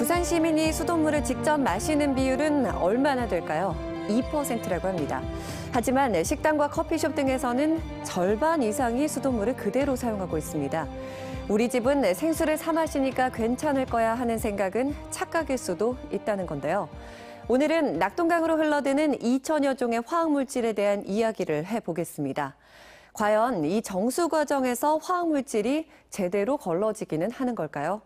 부산 시민이 수돗물을 직접 마시는 비율은 얼마나 될까요? 2%라고 합니다. 하지만 식당과 커피숍 등에서는 절반 이상이 수돗물을 그대로 사용하고 있습니다. 우리 집은 생수를 사 마시니까 괜찮을 거야 하는 생각은 착각일 수도 있다는 건데요. 오늘은 낙동강으로 흘러드는 2천여 종의 화학물질에 대한 이야기를 해보겠습니다. 과연 이 정수 과정에서 화학물질이 제대로 걸러지기는 하는 걸까요?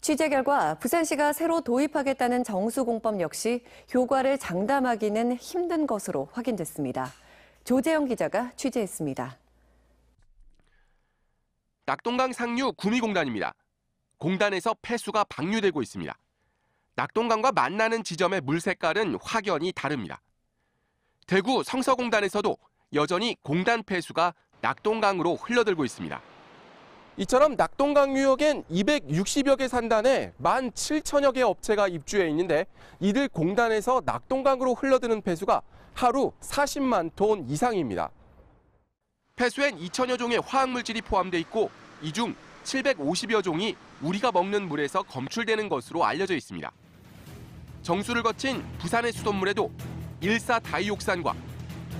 취재 결과 부산시가 새로 도입하겠다는 정수공법 역시 효과를 장담하기는 힘든 것으로 확인됐습니다. 조재영 기자가 취재했습니다. 낙동강 상류 구미공단입니다. 공단에서 폐수가 방류되고 있습니다. 낙동강과 만나는 지점의 물 색깔은 확연히 다릅니다. 대구 성서공단에서도 여전히 공단 폐수가 낙동강으로 흘러들고 있습니다. 이처럼 낙동강 유역엔 260여 개 산단에 17,000여 개 업체가 입주해 있는데 이들 공단에서 낙동강으로 흘러드는 폐수가 하루 40만 톤 이상입니다. 폐수엔 2천여 종의 화학물질이 포함돼 있고 이 중 750여 종이 우리가 먹는 물에서 검출되는 것으로 알려져 있습니다. 정수를 거친 부산의 수돗물에도 일사다이옥산과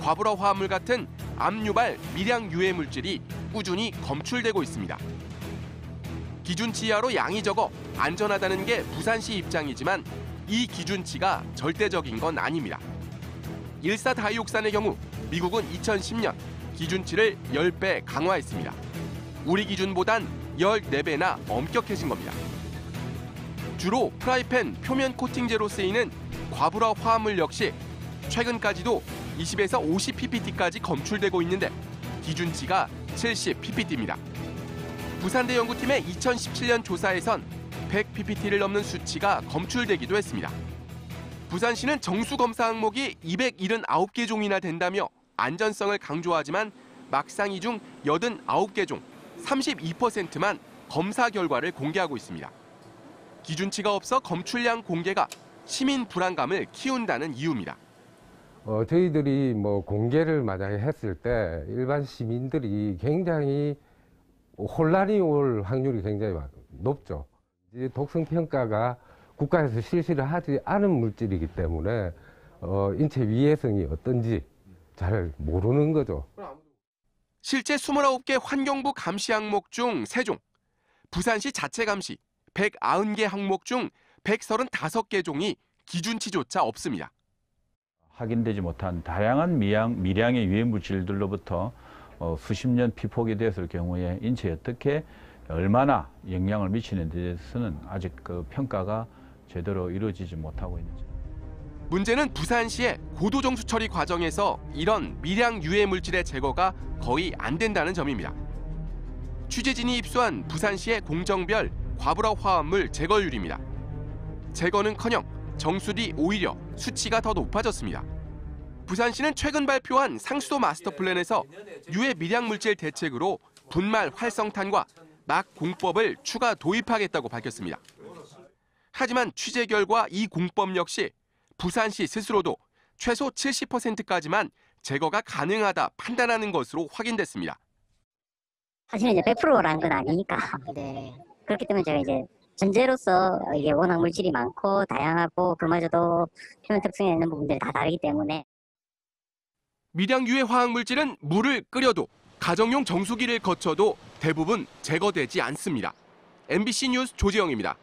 과불화 화합물 같은 암유발 미량 유해 물질이 꾸준히 검출되고 있습니다. 기준치 이하로 양이 적어 안전하다는 게 부산시 입장이지만 이 기준치가 절대적인 건 아닙니다. 일사다이옥산의 경우 미국은 2010년 기준치를 10배 강화했습니다. 우리 기준보단 14배나 엄격해진 겁니다. 주로 프라이팬 표면 코팅제로 쓰이는 과불화 화합물 역시 최근까지도 20에서 50 ppt까지 검출되고 있는데 기준치가 70 ppt입니다. 부산대 연구팀의 2017년 조사에선 100 ppt를 넘는 수치가 검출되기도 했습니다. 부산시는 정수 검사 항목이 279개 종이나 된다며 안전성을 강조하지만 막상 이 중 89개 종 32%만 검사 결과를 공개하고 있습니다. 기준치가 없어 검출량 공개가 시민 불안감을 키운다는 이유입니다. 저희들이 공개를 만약에 했을 때 일반 시민들이 굉장히 혼란이 올 확률이 굉장히 높죠. 독성 평가가 국가에서 실시를 하지 않은 물질이기 때문에 인체 위해성이 어떤지 잘 모르는 거죠. 실제 29개 환경부 감시 항목 중 3종, 부산시 자체 감시 190개 항목 중 135개 종이 기준치조차 없습니다. 확인되지 못한 다양한 미량의 유해 물질들로부터 수십 년 피폭이 되었을 경우에 인체에 어떻게 얼마나 영향을 미치는 데 대해서는 아직 그 평가가 제대로 이루어지지 못하고 있는지. 문제는 부산시의 고도정수 처리 과정에서 이런 미량 유해 물질의 제거가 거의 안 된다는 점입니다. 취재진이 입수한 부산시의 공정별 과불화 화합물 제거율입니다. 제거는커녕 정수 뒤 오히려 수치가 더 높아졌습니다. 부산시는 최근 발표한 상수도 마스터 플랜에서 유해 미량 물질 대책으로 분말 활성탄과 막 공법을 추가 도입하겠다고 밝혔습니다. 하지만 취재 결과 이 공법 역시 부산시 스스로도 최소 70%까지만 제거가 가능하다 판단하는 것으로 확인됐습니다. 사실은 이제 100%라는 건 아니니까. 네. 그렇기 때문에 제가 이제 전제로서 이게 워낙 물질이 많고 다양하고 그마저도 표면 특성에 있는 부분들이 다 다르기 때문에. 미량 유해 화학물질은 물을 끓여도 가정용 정수기를 거쳐도 대부분 제거되지 않습니다. MBC 뉴스 조재영입니다.